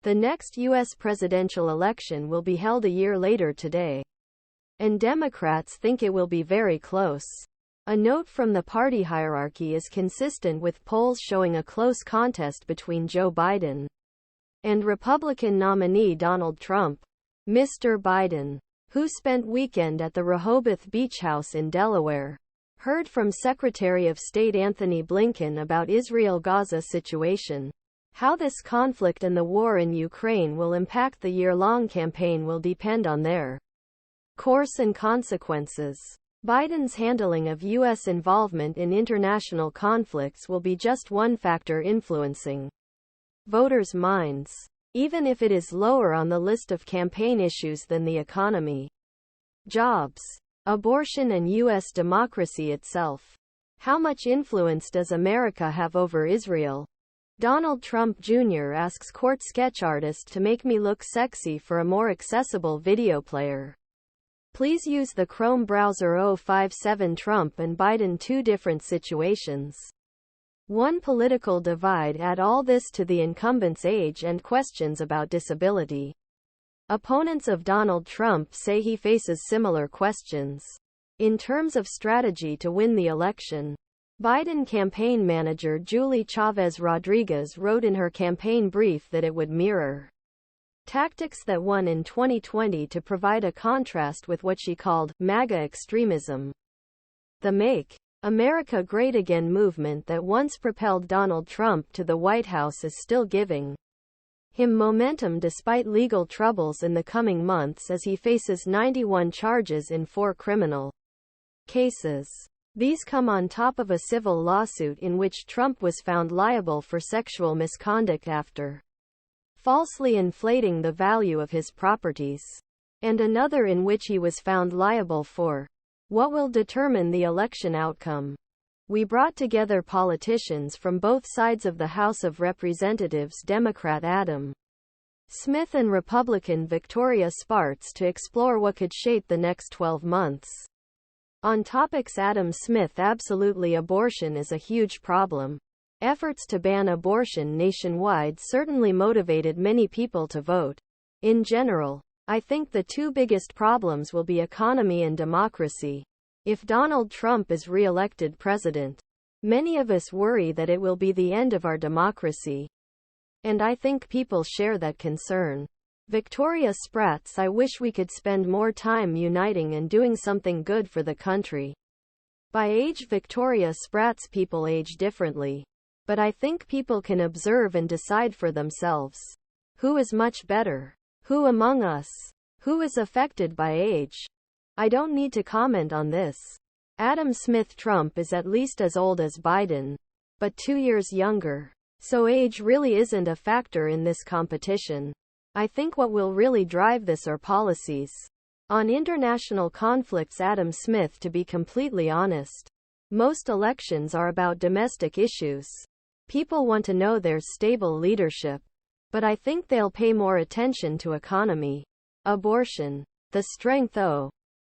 The next U.S. presidential election will be held a year later today, and Democrats think it will be very close. A note from the party hierarchy is consistent with polls showing a close contest between Joe Biden and Republican nominee Donald Trump. Mr. Biden, who spent weekend at the Rehoboth beach house in Delaware, heard from Secretary of State Anthony Blinken about Israel-Gaza situation. How this conflict and the war in Ukraine will impact the year-long campaign will depend on their course and consequences. Biden's handling of U.S. involvement in international conflicts will be just one factor influencing voters' minds, even if it is lower on the list of campaign issues than the economy, jobs, abortion, and U.S. democracy itself. How much influence does America have over Israel? Donald Trump Jr. asks court sketch artist to make me look sexy for a more accessible video player. Please use the Chrome browser. 057 Trump and Biden, two different situations. One political divide. Add all this to the incumbent's age and questions about disability. Opponents of Donald Trump say he faces similar questions. In terms of strategy to win the election, Biden campaign manager Julie Chavez Rodriguez wrote in her campaign brief that it would mirror tactics that won in 2020 to provide a contrast with what she called MAGA extremism. The Make America Great Again movement that once propelled Donald Trump to the White House is still giving him momentum despite legal troubles in the coming months as he faces 91 charges in 4 criminal cases. These come on top of a civil lawsuit in which Trump was found liable for sexual misconduct after falsely inflating the value of his properties, and another in which he was found liable for what will determine the election outcome. We brought together politicians from both sides of the House of Representatives, Democrat Adam Smith and Republican Victoria Spratz, to explore what could shape the next 12 months. On topics: Adam Smith, absolutely, abortion is a huge problem. Efforts to ban abortion nationwide certainly motivated many people to vote. In general, I think the two biggest problems will be economy and democracy. If Donald Trump is re-elected president, many of us worry that it will be the end of our democracy. And I think people share that concern. Victoria Spratz: I wish we could spend more time uniting and doing something good for the country. By AGE Victoria Spratz People age differently, but I think people can observe and decide for themselves. Who is much better? Who among us? Who is affected by age? I don't need to comment on this. Adam Smith: Trump is at least as old as Biden, but 2 years younger. So age really isn't a factor in this competition. I think what will really drive this are policies on international conflicts. Adam Smith: to be completely honest, most elections are about domestic issues. People want to know there's stable leadership, but I think they'll pay more attention to economy, abortion, the strength